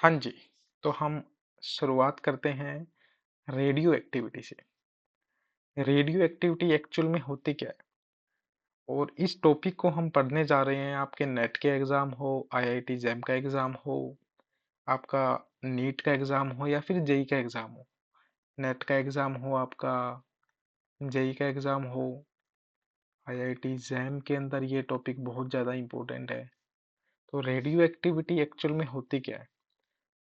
हाँ जी, तो हम शुरुआत करते हैं रेडियो एक्टिविटी से। रेडियो एक्टिविटी एक्चुअल में होती क्या है? और इस टॉपिक को हम पढ़ने जा रहे हैं, आपके नेट के एग्ज़ाम हो, आईआईटी जैम का एग्ज़ाम हो, आपका नीट का एग्ज़ाम हो या फिर जेईई का एग्ज़ाम हो। नेट का एग्ज़ाम हो, आपका जेईई का एग्ज़ाम हो, आईआईटी जैम के अंदर ये टॉपिक बहुत ज़्यादा इम्पोर्टेंट है। तो रेडियो एक्टिविटी एक्चुअल में होती क्या है?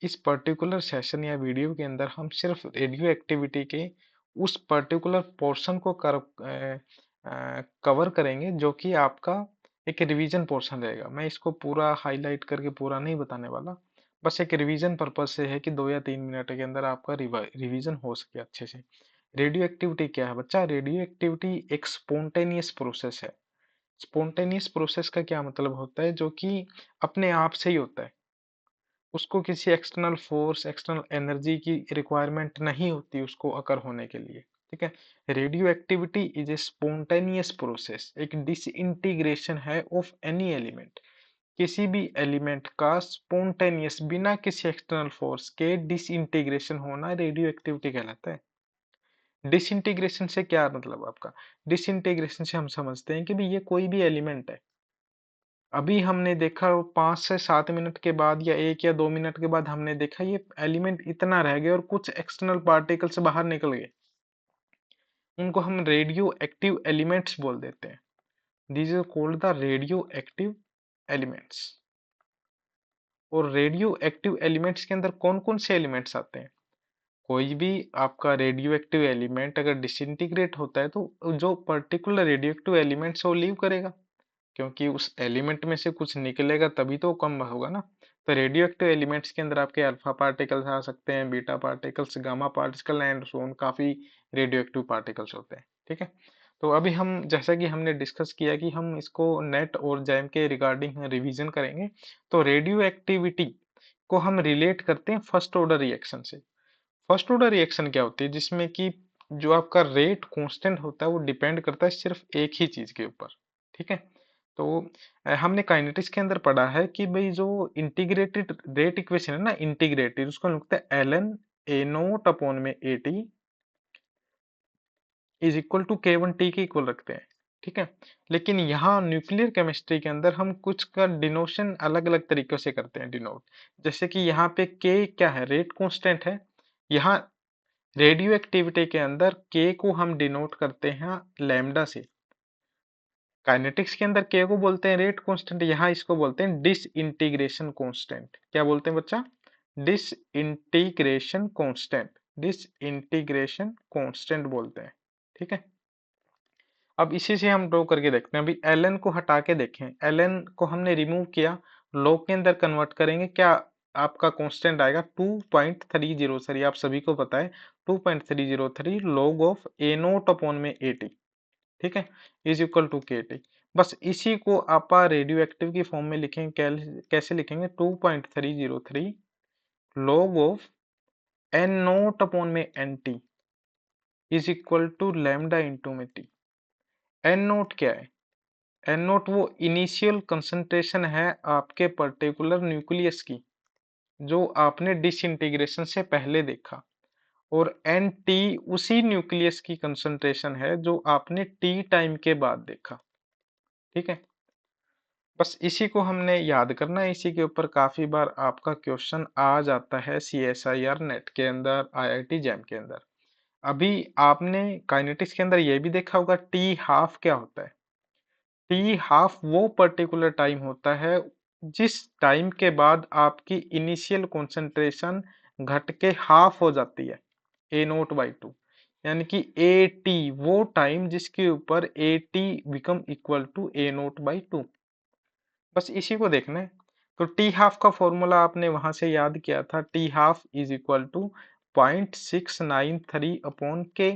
इस पर्टिकुलर सेशन या वीडियो के अंदर हम सिर्फ रेडियो एक्टिविटी के उस पर्टिकुलर पोर्शन को कवर करेंगे जो कि आपका एक रिवीजन पोर्शन रहेगा। मैं इसको पूरा हाईलाइट करके पूरा नहीं बताने वाला, बस एक रिवीजन पर्पज से है कि 2 या 3 मिनट के अंदर आपका रिवीजन हो सके अच्छे से। रेडियो एक्टिविटी क्या है बच्चा? रेडियो एक्टिविटी एक स्पॉन्टेनियस प्रोसेस है। स्पॉन्टेनियस प्रोसेस का क्या मतलब होता है? जो कि अपने आप से ही होता है, उसको किसी एक्सटर्नल फोर्स, एक्सटर्नल एनर्जी की रिक्वायरमेंट नहीं होती उसको अकर होने के लिए। ठीक है। Radio activity is a spontaneous process, एक डिसइंटीग्रेशन है ऑफ एनी एलिमेंट। किसी भी एलिमेंट का स्पॉन्टेनियस बिना किसी एक्सटर्नल फोर्स के डिसइंटीग्रेशन होना रेडियो एक्टिविटी कहलाता है। डिसइंटीग्रेशन से क्या मतलब आपका? डिसइंटीग्रेशन से हम समझते हैं कि भाई ये कोई भी एलिमेंट है, अभी हमने देखा 5 से 7 मिनट के बाद या 1 या 2 मिनट के बाद हमने देखा ये एलिमेंट इतना रह गया और कुछ एक्सटर्नल पार्टिकल्स बाहर निकल गए, उनको हम रेडियो एक्टिव एलिमेंट्स बोल देते हैं। This is called the radio active elements. और रेडियो एक्टिव एलिमेंट्स के अंदर कौन कौन से एलिमेंट्स आते हैं? कोई भी आपका रेडियो एक्टिव एलिमेंट अगर डिसइंटीग्रेट होता है तो जो पर्टिकुलर रेडियो एक्टिव एलिमेंट्स वो लीव करेगा, क्योंकि उस एलिमेंट में से कुछ निकलेगा तभी तो कम होगा ना। तो रेडियो एक्टिव एलिमेंट्स के अंदर आपके अल्फा पार्टिकल्स आ सकते हैं, beta particles, gamma particle and so on, काफी रेडियो एक्टिव पार्टिकल्स होते हैं। ठीक है। तो अभी हम जैसा कि हमने डिस्कस किया कि हम इसको नेट और जैम के रिगार्डिंग रिवीजन करेंगे। तो रेडियो एक्टिविटी को हम रिलेट करते हैं फर्स्ट ऑर्डर रिएक्शन से। फर्स्ट ऑर्डर रिएक्शन क्या होती है? जिसमें कि जो आपका रेट कांस्टेंट होता है वो डिपेंड करता है सिर्फ एक ही चीज के ऊपर। ठीक है। तो हमने काइनेटिक्स के अंदर पढ़ा है कि भाई जो इंटीग्रेटेड रेट इक्वेशन है ना, इंटीग्रेटेड, उसको लिखते हैं L N A nought upon में A T is equal to K one T K equal रखते हैं। ठीक है। लेकिन यहाँ न्यूक्लियर केमिस्ट्री के अंदर हम कुछ का डिनोशन अलग अलग तरीकों से करते हैं डिनोट। जैसे कि यहाँ पे के क्या है? रेट कांस्टेंट है। यहाँ रेडियो एक्टिविटी के अंदर के को हम डिनोट करते हैं लैम्डा से। काइनेटिक्स के अंदर के को बोलते हैं रेट कांस्टेंट, यहाँ इसको बोलते हैं डिस इंटीग्रेशन कांस्टेंट। क्या बोलते हैं बच्चा? Disintegration constant. Disintegration constant बोलते हैं। ठीक है। अब इसी से हम ड्रॉ करके देखते हैं। अभी एल एन को हटा के देखें, एल एन को हमने रिमूव किया, लॉग के अंदर कन्वर्ट करेंगे, क्या आपका कांस्टेंट आएगा? 2.30। आप सभी को पता है 2.303 log of A nought upon में ए टी। ठीक है। इज इक्वल टू के टी। बस इसी को आप रेडियो एक्टिव की फॉर्म में लिखेंगे। कैसे लिखेंगे? 2.303 log of N note upon में N T is equal to lambda into में टी। एन नोट क्या है? एन नोट वो इनिशियल कंसंट्रेशन है आपके पर्टिकुलर न्यूक्लियस की, जो आपने डिसइंटीग्रेशन से पहले देखा। और एन टी उसी न्यूक्लियस की कंसंट्रेशन है जो आपने टी टाइम के बाद देखा। ठीक है। बस इसी को हमने याद करना है। इसी के ऊपर काफी बार आपका क्वेश्चन आ जाता है CSIR नेट के अंदर, IIT जैम के अंदर। अभी आपने काइनेटिक्स के अंदर ये भी देखा होगा टी हाफ क्या होता है? टी हाफ वो पर्टिकुलर टाइम होता है जिस टाइम के बाद आपकी इनिशियल कंसंट्रेशन घट के हाफ हो जाती है, ए नोट बाई टू। यानी कि ए टी वो टाइम जिसके ऊपर A T become equal to A naught by two. बस इसी को देखना है। तो टी हाफ का फॉर्मूला आपने वहां से याद किया था, T half is equal to 0.693 upon K.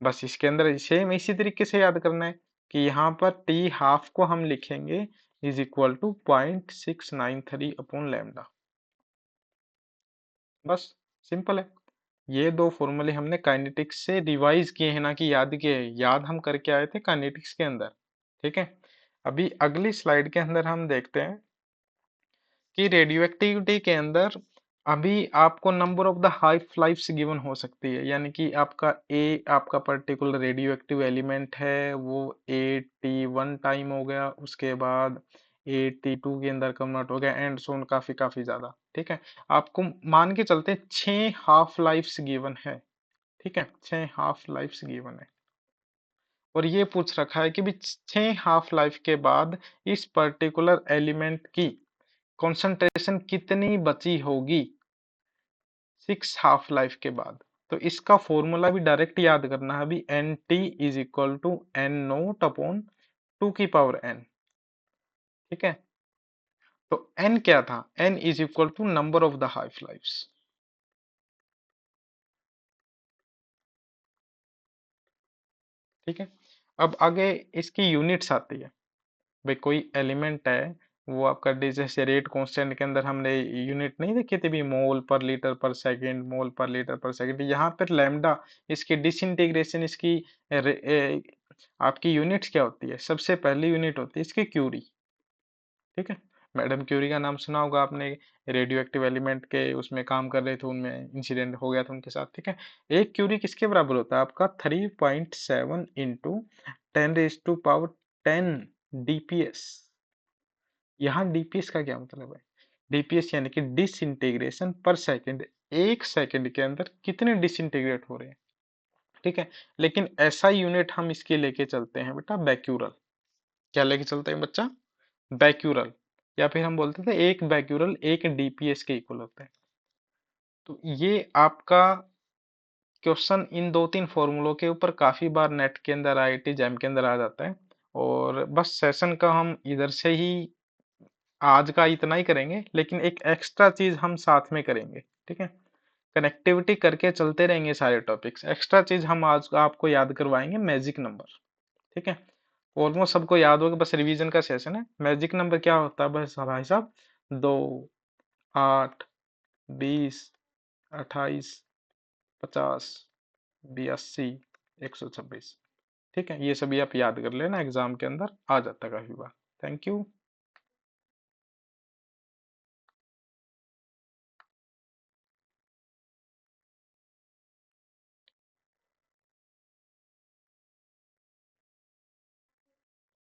बस इसके अंदर सेम इसी तरीके से याद करना है कि यहाँ पर टी हाफ को हम लिखेंगे is equal to 0.693 upon lambda. बस सिंपल है। ये दो फॉर्मूले हमने काइनेटिक्स से रिवाइज किए हैं, ना कि याद किए हैं। याद हम करके आए थे काइनेटिक्स के अंदर। ठीक है। अभी अगली स्लाइड के अंदर हम देखते हैं कि रेडियो एक्टिविटी के अंदर अभी आपको number of the half lifes given हो सकती है, यानी कि आपका पर्टिकुलर रेडियो एक्टिव एलिमेंट है वो 81 टाइम हो गया, उसके बाद 82 के अंदर कन्वर्ट हो गया एंड सोन काफी काफी ज्यादा। ठीक है, आपको मान के चलते 6 हाफ लाइफ्स गिवन है। ठीक है, 6 हाफ लाइफ्स गिवन है और ये पूछ रखा है कि भी 6 हाफ लाइफ के बाद इस पर्टिकुलर एलिमेंट की कंसंट्रेशन कितनी बची होगी 6 हाफ लाइफ के बाद। तो इसका फॉर्मूला भी डायरेक्ट याद करना है अभी, N T is equal to N note upon 2 की पावर n। ठीक है, तो n क्या था, n is equal to number of the half lifes. ठीक है, अब आगे इसकी यूनिट्स आती है। भाई कोई एलिमेंट है, वो आपका जैसे रेट कांस्टेंट के अंदर हमने यूनिट नहीं देखी थी भी, मोल पर लीटर पर सेकंड, मोल पर लीटर पर सेकंड, यहाँ पर लैम्डा इसकी डिसइंटीग्रेशन इसकी आपकी यूनिट्स क्या होती है, सबसे पहली यूनिट होती है इसकी क्यूरी। ठीक है, मैडम क्यूरी का नाम सुना होगा आपने, रेडियो एक्टिव एलिमेंट के उसमें काम कर रहे थे, उनमें इंसिडेंट हो गया था उनके साथ। ठीक है, एक क्यूरी किसके बराबर होता है आपका 3.7 इंटू 10⁻10 डीपीएस। यहाँ डीपीएस का क्या मतलब है, डीपीएस यानी कि डिसइंटीग्रेशन पर सेकंड, एक सेकंड के अंदर कितने डिसइंटीग्रेट हो रहे हैं। ठीक है, लेकिन ऐसा यूनिट हम इसके लेके चलते हैं बेटा बैक्यूरल। क्या लेके चलते हैं बच्चा, बैक्यूरल, या फिर हम बोलते थे एक बैक्यूरल एक डीपीएस के इक्वल होता है। तो ये आपका क्वेश्चन इन दो तीन फॉर्मूलों के ऊपर काफी बार नेट के अंदर आईआईटी जैम के अंदर आ जाता है। और बस सेशन का हम इधर से ही आज का इतना ही करेंगे, लेकिन एक एक्स्ट्रा चीज हम साथ में करेंगे। ठीक है, कनेक्टिविटी करके चलते रहेंगे सारे टॉपिक्स, एक्स्ट्रा चीज हम आज आपको याद करवाएंगे मैजिक नंबर। ठीक है, ऑलमोस्ट सबको याद होगा, बस रिवीजन का सेशन है। मैजिक नंबर क्या होता है बस भाई साहब, 2, 8, 20, 28, 50, 82, 126। ठीक है, ये सभी आप याद कर लेना, एग्जाम के अंदर आ जाता है काफी बार। Thank you.